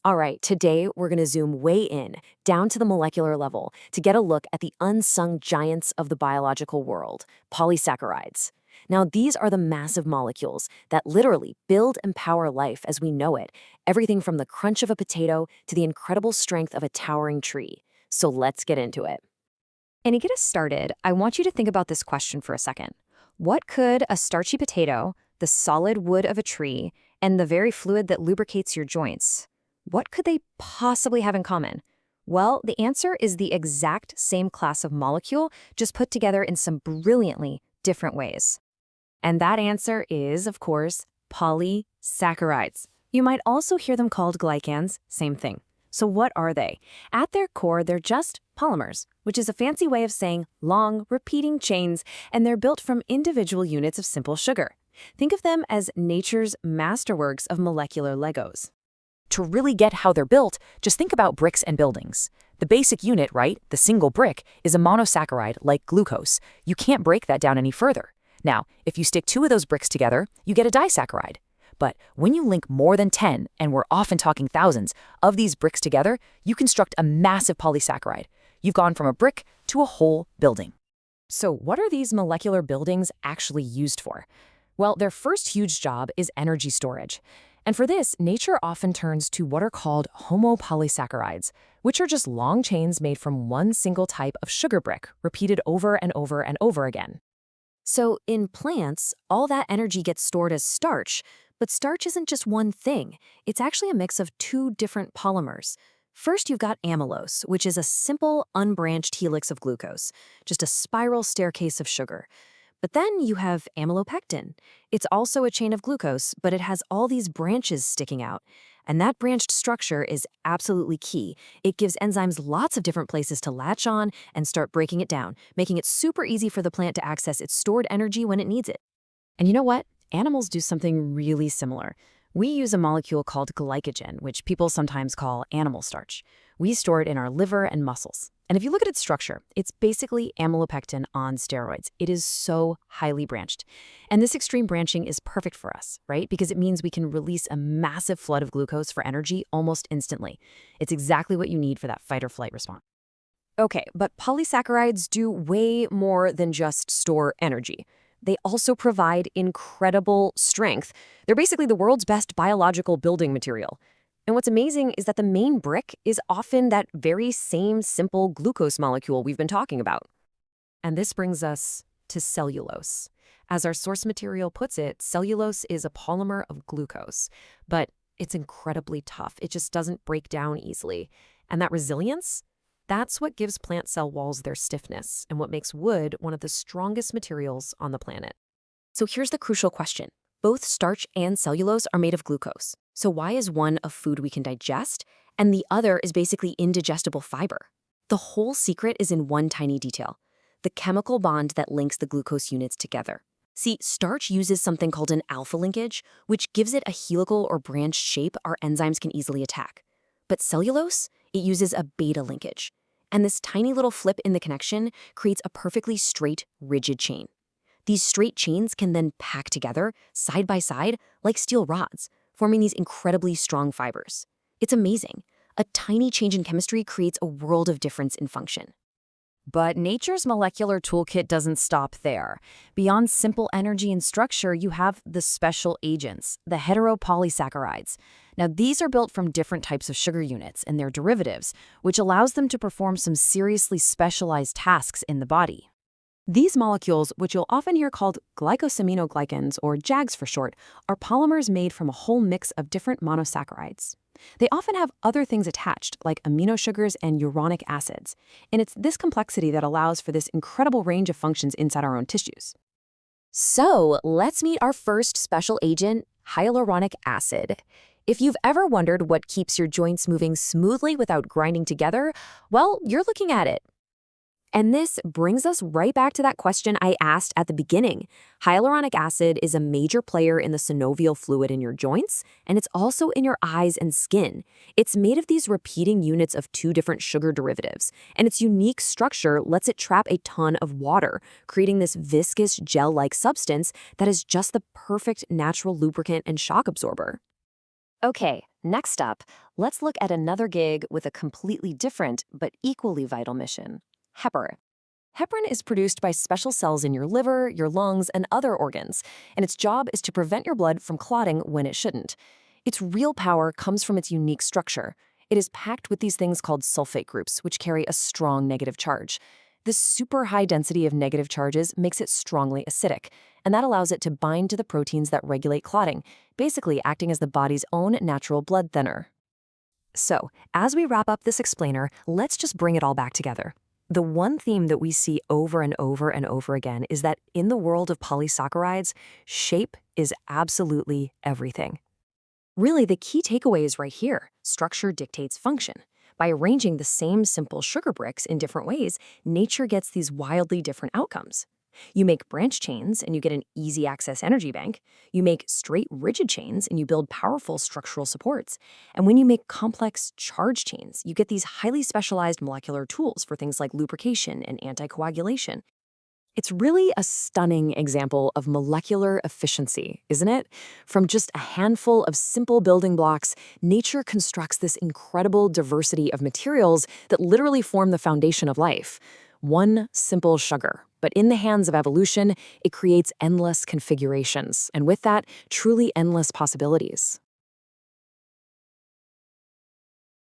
All right, today we're going to zoom way in, down to the molecular level, to get a look at the unsung giants of the biological world, polysaccharides. Now, these are the massive molecules that literally build and power life as we know it, everything from the crunch of a potato to the incredible strength of a towering tree. So let's get into it. And to get us started, I want you to think about this question for a second. What could a starchy potato, the solid wood of a tree, and the very fluid that lubricates your joints, what could they possibly have in common? Well, the answer is the exact same class of molecule, just put together in some brilliantly different ways. And that answer is, of course, polysaccharides. You might also hear them called glycans, same thing. So what are they? At their core, they're just polymers, which is a fancy way of saying long, repeating chains, and they're built from individual units of simple sugar. Think of them as nature's masterworks of molecular Legos. To really get how they're built, just think about bricks and buildings. The basic unit, right, the single brick, is a monosaccharide like glucose. You can't break that down any further. Now, if you stick two of those bricks together, you get a disaccharide. But when you link more than 10, and we're often talking thousands, of these bricks together, you construct a massive polysaccharide. You've gone from a brick to a whole building. So what are these molecular buildings actually used for? Well, their first huge job is energy storage. And for this, nature often turns to what are called homopolysaccharides, which are just long chains made from one single type of sugar brick, repeated over and over and over again. So in plants, all that energy gets stored as starch, but starch isn't just one thing. It's actually a mix of two different polymers. First, you've got amylose, which is a simple, unbranched helix of glucose, just a spiral staircase of sugar. But then you have amylopectin. It's also a chain of glucose, but it has all these branches sticking out. And that branched structure is absolutely key. It gives enzymes lots of different places to latch on and start breaking it down, making it super easy for the plant to access its stored energy when it needs it. And you know what? Animals do something really similar. We use a molecule called glycogen, which people sometimes call animal starch. We store it in our liver and muscles. And if you look at its structure, it's basically amylopectin on steroids. It is so highly branched. And this extreme branching is perfect for us, right? Because it means we can release a massive flood of glucose for energy almost instantly. It's exactly what you need for that fight or flight response. Okay, but polysaccharides do way more than just store energy. They also provide incredible strength. They're basically the world's best biological building material. And what's amazing is that the main brick is often that very same simple glucose molecule we've been talking about. And this brings us to cellulose. As our source material puts it, cellulose is a polymer of glucose, but it's incredibly tough. It just doesn't break down easily. And that resilience, that's what gives plant cell walls their stiffness and what makes wood one of the strongest materials on the planet. So here's the crucial question. Both starch and cellulose are made of glucose. So why is one a food we can digest and the other is basically indigestible fiber? The whole secret is in one tiny detail, the chemical bond that links the glucose units together. See, starch uses something called an alpha linkage, which gives it a helical or branched shape our enzymes can easily attack. But cellulose, it uses a beta linkage. And this tiny little flip in the connection creates a perfectly straight, rigid chain. These straight chains can then pack together, side by side, like steel rods, forming these incredibly strong fibers. It's amazing. A tiny change in chemistry creates a world of difference in function. But nature's molecular toolkit doesn't stop there. Beyond simple energy and structure, you have the special agents, the heteropolysaccharides. Now, these are built from different types of sugar units and their derivatives, which allows them to perform some seriously specialized tasks in the body. These molecules, which you'll often hear called glycosaminoglycans, or JAGs for short, are polymers made from a whole mix of different monosaccharides. They often have other things attached, like amino sugars and uronic acids, and it's this complexity that allows for this incredible range of functions inside our own tissues. So let's meet our first special agent, hyaluronic acid. If you've ever wondered what keeps your joints moving smoothly without grinding together, well, you're looking at it. And this brings us right back to that question I asked at the beginning. Hyaluronic acid is a major player in the synovial fluid in your joints, and it's also in your eyes and skin. It's made of these repeating units of two different sugar derivatives, and its unique structure lets it trap a ton of water, creating this viscous gel-like substance that is just the perfect natural lubricant and shock absorber. Okay, Next up, let's look at another gig with a completely different but equally vital mission: heparin. Heparin is produced by special cells in your liver, your lungs, and other organs, and its job is to prevent your blood from clotting when it shouldn't. Its real power comes from its unique structure. It is packed with these things called sulfate groups, which carry a strong negative charge. This super high density of negative charges makes it strongly acidic, and that allows it to bind to the proteins that regulate clotting, basically acting as the body's own natural blood thinner. So, as we wrap up this explainer, let's just bring it all back together. The one theme that we see over and over and over again is that in the world of polysaccharides, shape is absolutely everything. Really, the key takeaway is right here: structure dictates function. By arranging the same simple sugar bricks in different ways, nature gets these wildly different outcomes. You make branch chains and you get an easy access energy bank. You make straight rigid chains and you build powerful structural supports. And when you make complex charge chains, you get these highly specialized molecular tools for things like lubrication and anticoagulation. It's really a stunning example of molecular efficiency, isn't it? From just a handful of simple building blocks, nature constructs this incredible diversity of materials that literally form the foundation of life. One simple sugar, but in the hands of evolution, it creates endless configurations, and with that, truly endless possibilities.